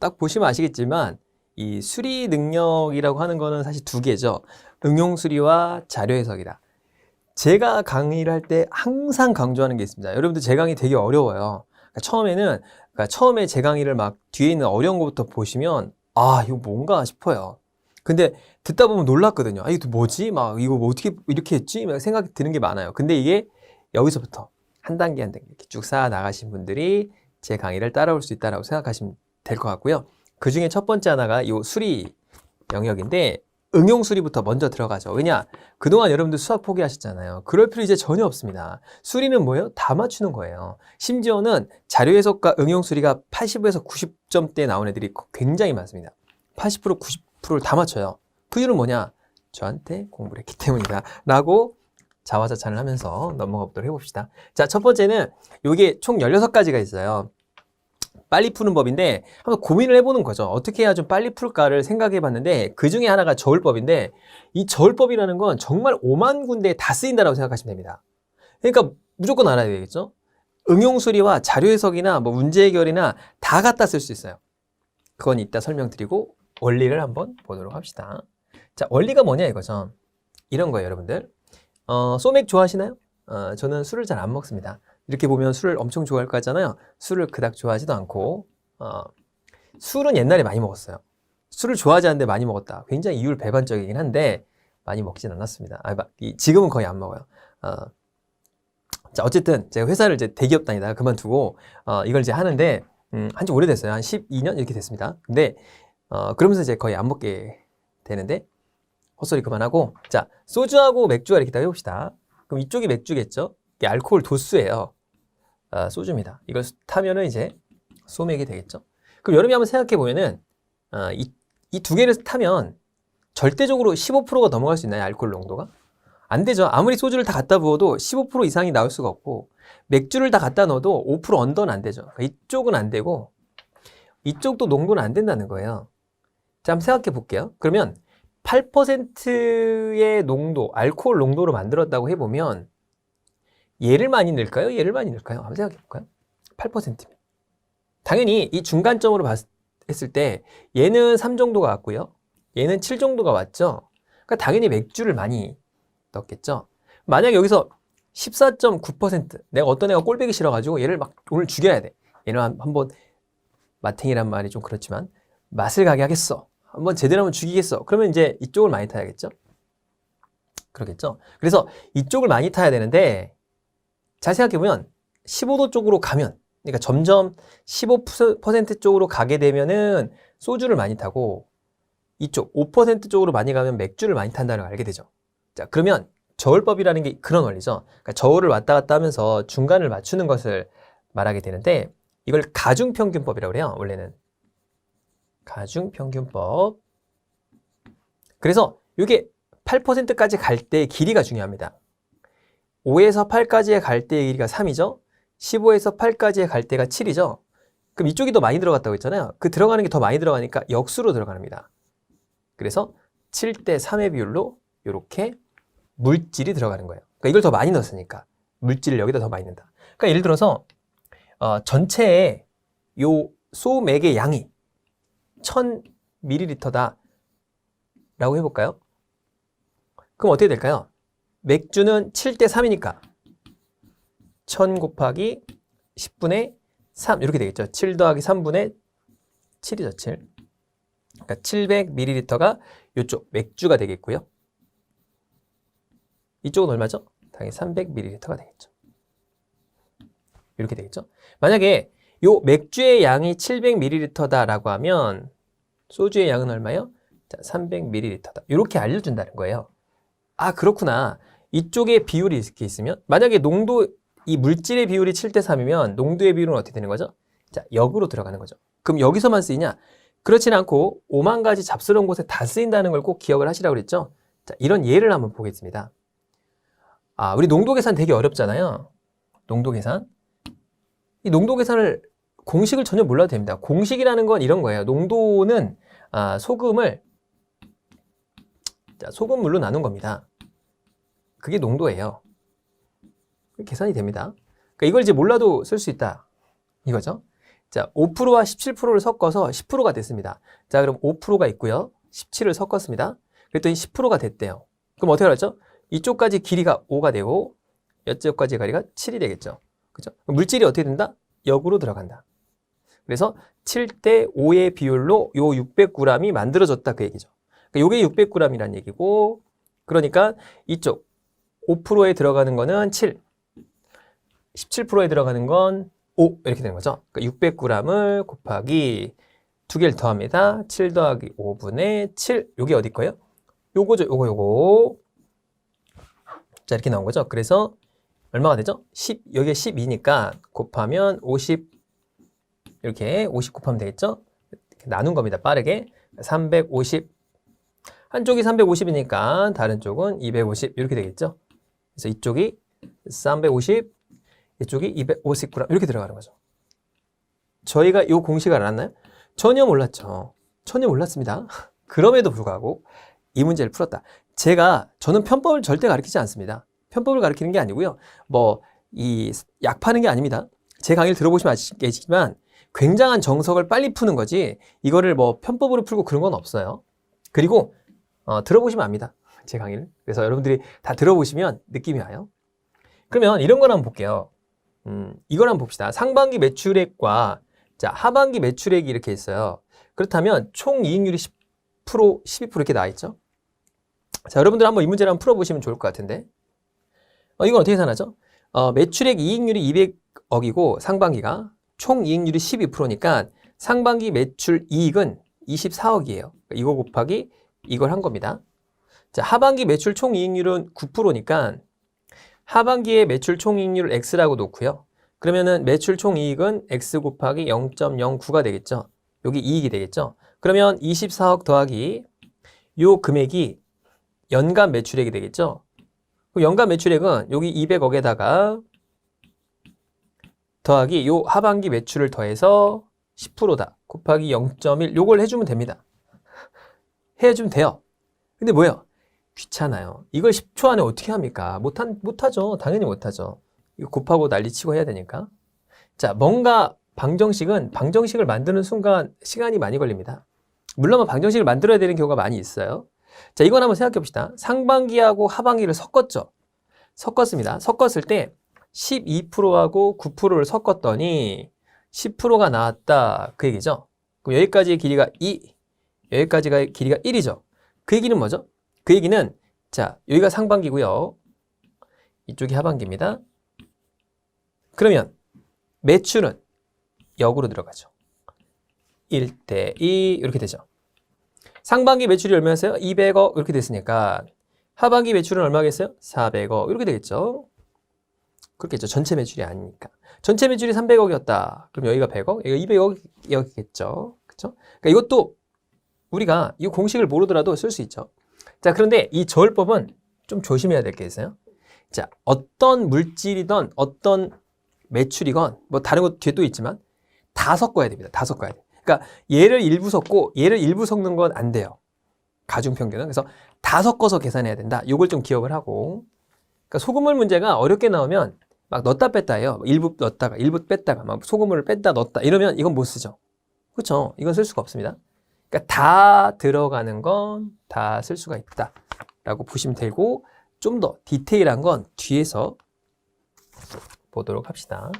딱 보시면 아시겠지만 이 수리 능력이라고 하는 거는 사실 두 개죠. 응용 수리와 자료 해석이다. 제가 강의를 할 때 항상 강조하는 게 있습니다. 여러분들 제 강의 되게 어려워요. 처음에 제 강의를 막 뒤에 있는 어려운 것부터 보시면 아, 이거 뭔가 싶어요. 근데 듣다 보면 놀랐거든요. 아, 이거 뭐지? 막 이거 뭐 어떻게 이렇게 했지? 막 생각이 드는 게 많아요. 근데 이게 여기서부터 한 단계 한 단계 이렇게 쭉 쌓아 나가신 분들이 제 강의를 따라올 수 있다라고 생각하시면 될 것 같고요. 그 중에 첫 번째 하나가 이 수리 영역인데 응용 수리부터 먼저 들어가죠. 왜냐? 그동안 여러분들 수학 포기하셨잖아요. 그럴 필요 이제 전혀 없습니다. 수리는 뭐예요? 다 맞추는 거예요. 심지어는 자료 해석과 응용 수리가 80에서 90점대 나온 애들이 굉장히 많습니다. 80% 90%를 다 맞춰요. 그 이유는 뭐냐? 저한테 공부를 했기 때문이다 라고 자화자찬을 하면서 넘어가 보도록 해봅시다. 자, 첫 번째는 이게 총 16가지가 있어요. 빨리 푸는 법인데 한번 고민을 해보는 거죠. 어떻게 해야 좀 빨리 풀까를 생각해 봤는데 그 중에 하나가 저울법인데 이 저울법이라는 건 정말 5만 군데에 다 쓰인다고 생각하시면 됩니다. 그러니까 무조건 알아야 되겠죠. 응용 수리와 자료 해석이나 뭐 문제 해결이나 다 갖다 쓸 수 있어요. 그건 이따 설명드리고 원리를 한번 보도록 합시다. 자, 원리가 뭐냐 이거죠. 이런 거예요, 여러분들. 소맥 좋아하시나요? 저는 술을 잘 안 먹습니다. 이렇게 보면 술을 엄청 좋아할 거 같잖아요. 술을 그닥 좋아하지도 않고 술은 옛날에 많이 먹었어요. 술을 좋아하지 않는데 많이 먹었다. 굉장히 이율배반적이긴 한데 많지 않았습니다. 지금은 거의 안 먹어요. 자, 어쨌든 제가 회사를 이제 대기업 다니다가 그만두고 이걸 이제 하는데 한지 오래됐어요. 한 12년 이렇게 됐습니다. 근데 그러면서 이제 거의 안 먹게 되는데 헛소리 그만하고 자, 소주하고 맥주가 이렇게 다 해봅시다. 그럼 이쪽이 맥주겠죠? 이게 알코올 도수예요. 소주입니다. 이걸 타면은 이제 소맥이 되겠죠? 그럼 여러분이 한번 생각해 보면은 이 두 개를 타면 절대적으로 15%가 넘어갈 수 있나요? 알코올 농도가? 안 되죠. 아무리 소주를 다 갖다 부어도 15% 이상이 나올 수가 없고 맥주를 다 갖다 넣어도 5% 언더는 안 되죠. 그러니까 이쪽은 안 되고 이쪽도 농도는 안 된다는 거예요. 자, 한번 생각해 볼게요. 그러면 8%의 농도, 알코올 농도로 만들었다고 해보면 얘를 많이 넣을까요? 얘를 많이 넣을까요? 한번 생각해 볼까요? 8%면. 당연히 이 중간점으로 했을 때 얘는 3 정도가 왔고요. 얘는 7 정도가 왔죠. 그러니까 당연히 맥주를 많이 넣겠죠. 만약에 여기서 14.9% 내가 어떤 애가 꼴배기 싫어가지고 얘를 막 오늘 죽여야 돼. 얘는 한번 마탱이란 말이 좀 그렇지만 맛을 가게 하겠어. 한번 제대로 한번 죽이겠어. 그러면 이제 이쪽을 많이 타야겠죠. 그러겠죠. 그래서 이쪽을 많이 타야 되는데 잘 생각해보면 15도 쪽으로 가면 그러니까 점점 15% 쪽으로 가게 되면은 소주를 많이 타고 이쪽 5% 쪽으로 많이 가면 맥주를 많이 탄다는 걸 알게 되죠. 자, 그러면 저울법이라는 게 그런 원리죠. 그러니까 저울을 왔다 갔다 하면서 중간을 맞추는 것을 말하게 되는데 이걸 가중평균법이라고 그래요. 원래는 가중평균법. 그래서 이게 8%까지 갈 때 길이가 중요합니다. 5에서 8까지의 갈 때의 길이가 3이죠. 15에서 8까지의 갈 때가 7이죠. 그럼 이쪽이 더 많이 들어갔다고 했잖아요. 그 들어가는 게 더 많이 들어가니까 역수로 들어갑니다. 그래서 7대 3의 비율로 이렇게 물질이 들어가는 거예요. 그러니까 이걸 더 많이 넣었으니까 물질을 여기다 더 많이 넣는다. 그러니까 예를 들어서 전체의 요 소맥의 양이 1000ml다 라고 해볼까요? 그럼 어떻게 될까요? 맥주는 7대 3이니까 1000 곱하기 10분의 3 이렇게 되겠죠. 7 더하기 3분의 7이죠. 7. 그러니까 700ml가 이쪽 맥주가 되겠고요. 이쪽은 얼마죠? 당연히 300ml가 되겠죠. 이렇게 되겠죠. 만약에 요 맥주의 양이 700ml다라고 하면 소주의 양은 얼마요? 자, 300ml다. 이렇게 알려준다는 거예요. 아, 그렇구나. 이쪽에 비율이 이렇게 있으면 만약에 이 물질의 비율이 7대 3이면 농도의 비율은 어떻게 되는 거죠? 자, 역으로 들어가는 거죠. 그럼 여기서만 쓰이냐? 그렇진 않고 5만 가지 잡스러운 곳에 다 쓰인다는 걸 꼭 기억을 하시라고 그랬죠? 자, 이런 예를 한번 보겠습니다. 우리 농도 계산 되게 어렵잖아요. 농도 계산. 이 농도 계산을 공식을 전혀 몰라도 됩니다. 공식이라는 건 이런 거예요. 농도는 소금을 소금물로 나눈 겁니다. 그게 농도예요. 계산이 됩니다. 그러니까 이걸 이제 몰라도 쓸 수 있다. 이거죠. 자, 5%와 17%를 섞어서 10%가 됐습니다. 자, 그럼 5%가 있고요. 17을 섞었습니다. 그랬더니 10%가 됐대요. 그럼 어떻게 하죠? 이쪽까지 길이가 5가 되고 이쪽까지 길이가 7이 되겠죠. 그죠? 물질이 어떻게 된다? 역으로 들어간다. 그래서 7대 5의 비율로 요 600g이 만들어졌다 그 얘기죠. 그러니까 요게 600g이라는 얘기고, 그러니까 이쪽 5%에 들어가는 거는 7, 17%에 들어가는 건 5 이렇게 되는 거죠. 그러니까 600g을 곱하기 두 개를 더합니다. 7 더하기 5분의 7, 요게 어디 거예요? 요거죠. 요거. 자, 이렇게 나온 거죠. 그래서 얼마가 되죠? 10, 여기에 12니까 곱하면 50, 이렇게 50 곱하면 되겠죠? 이렇게 나눈 겁니다. 빠르게. 350. 한쪽이 350이니까 다른 쪽은 250 이렇게 되겠죠? 그래서 이쪽이 350, 이쪽이 250g 이렇게 들어가는 거죠. 저희가 이 공식을 알았나요? 전혀 몰랐죠. 전혀 몰랐습니다. 그럼에도 불구하고 이 문제를 풀었다. 저는 편법을 절대 가르치지 않습니다. 편법을 가르치는 게 아니고요. 이 약 파는 게 아닙니다. 제 강의를 들어보시면 아시겠지만 굉장한 정석을 빨리 푸는 거지 이거를 편법으로 풀고 그런 건 없어요. 그리고 들어보시면 압니다. 제 강의를. 그래서 여러분들이 다 들어보시면 느낌이 와요. 그러면 이런 걸 한번 볼게요. 이걸 한번 봅시다. 상반기 매출액과 하반기 매출액이 이렇게 있어요. 그렇다면 총 이익률이 10%, 12% 이렇게 나와 있죠. 자, 여러분들 한번 이 문제를 한번 풀어보시면 좋을 것 같은데. 이건 어떻게 계산하죠? 매출액 이익률이 200억이고 상반기가 총 이익률이 12%니까 상반기 매출 이익은 24억이에요. 이거 곱하기 이걸 한 겁니다. 자, 하반기 매출 총 이익률은 9%니까 하반기의 매출 총 이익률을 X라고 놓고요. 그러면은 매출 총 이익은 X 곱하기 0.09가 되겠죠. 여기 이익이 되겠죠. 그러면 24억 더하기 요 금액이 연간 매출액이 되겠죠. 연간 매출액은 여기 200억에다가 더하기 요 하반기 매출을 더해서 10%다. 곱하기 0.1 요걸 해주면 됩니다. 해주면 돼요. 근데 뭐예요? 귀찮아요. 이걸 10초 안에 어떻게 합니까? 못하죠. 당연히 못하죠. 이거 곱하고 난리치고 해야 되니까. 자, 뭔가 방정식을 만드는 순간 시간이 많이 걸립니다. 물론 방정식을 만들어야 되는 경우가 많이 있어요. 자, 이건 한번 생각해 봅시다. 상반기하고 하반기를 섞었죠. 섞었습니다. 섞었을 때 12%하고 9%를 섞었더니 10%가 나왔다. 그 얘기죠. 그럼 여기까지의 길이가 2, 여기까지가 길이가 1이죠. 그 얘기는 뭐죠? 그 얘기는 자, 여기가 상반기고요. 이쪽이 하반기입니다. 그러면 매출은 역으로 들어가죠. 1대 2 이렇게 되죠. 상반기 매출이 얼마였어요? 200억 이렇게 됐으니까 하반기 매출은 얼마겠어요? 400억 이렇게 되겠죠. 그렇겠죠. 전체 매출이 아니니까. 전체 매출이 300억이었다. 그럼 여기가 100억, 여기가 200억이겠죠. 그렇죠? 그러니까 이것도 우리가 이 공식을 모르더라도 쓸 수 있죠. 자, 그런데 이 저울법은 좀 조심해야 될 게 있어요. 자, 어떤 물질이든 어떤 매출이건 다른 것 뒤에 또 있지만 다 섞어야 됩니다. 다 섞어야 돼. 그러니까 얘를 일부 섞고 얘를 일부 섞는 건 안 돼요. 가중평균은. 그래서 다 섞어서 계산해야 된다. 이걸 좀 기억을 하고. 그러니까 소금물 문제가 어렵게 나오면 막 넣었다 뺐다 해요. 일부 넣었다가 일부 뺐다가 막 소금물을 뺐다 넣었다 이러면 이건 못 쓰죠. 그렇죠? 이건 쓸 수가 없습니다. 그러니까 다 들어가는 건 다 쓸 수가 있다 라고 보시면 되고, 좀 더 디테일한 건 뒤에서 보도록 합시다.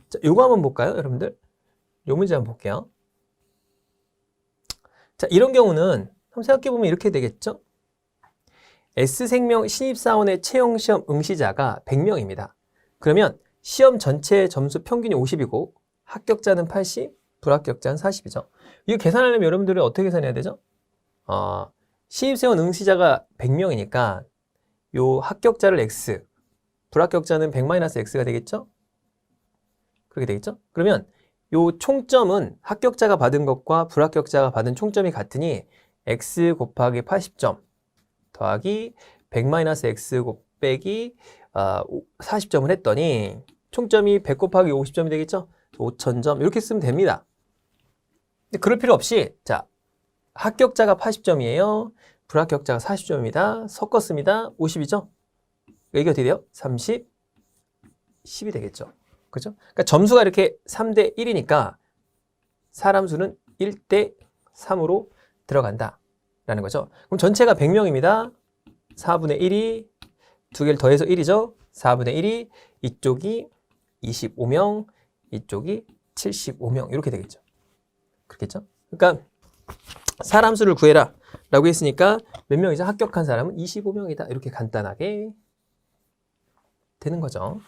자, 요거 한번 볼까요, 여러분들? 요 문제 한번 볼게요. 자, 이런 경우는 한번 생각해보면 이렇게 되겠죠? S생명 신입사원의 채용시험 응시자가 100명입니다. 그러면 시험 전체 점수 평균이 50이고 합격자는 80, 불합격자는 40이죠. 이거 계산하려면 여러분들이 어떻게 계산해야 되죠? 신입사원 응시자가 100명이니까 요 합격자를 X, 불합격자는 100-X가 되겠죠? 그렇게 되겠죠? 그러면 요 총점은 합격자가 받은 것과 불합격자가 받은 총점이 같으니 X 곱하기 80점 더하기 100-X 곱빼기 40점을 했더니 총점이 100 곱하기 50점이 되겠죠? 5000점 이렇게 쓰면 됩니다. 근데 그럴 필요 없이 자, 합격자가 80점이에요. 불합격자가 40점입니다. 섞었습니다. 50이죠? 이게 어떻게 돼요? 30, 10이 되겠죠. 그죠? 그러니까 점수가 이렇게 3대 1이니까 사람 수는 1대 3으로 들어간다 라는 거죠. 그럼 전체가 100명입니다. 4분의 1이 두 개를 더해서 1이죠. 4분의 1이 이쪽이 25명, 이쪽이 75명 이렇게 되겠죠. 그렇겠죠? 그러니까 사람 수를 구해라 라고 했으니까 몇 명이죠? 합격한 사람은 25명이다. 이렇게 간단하게 되는 거죠.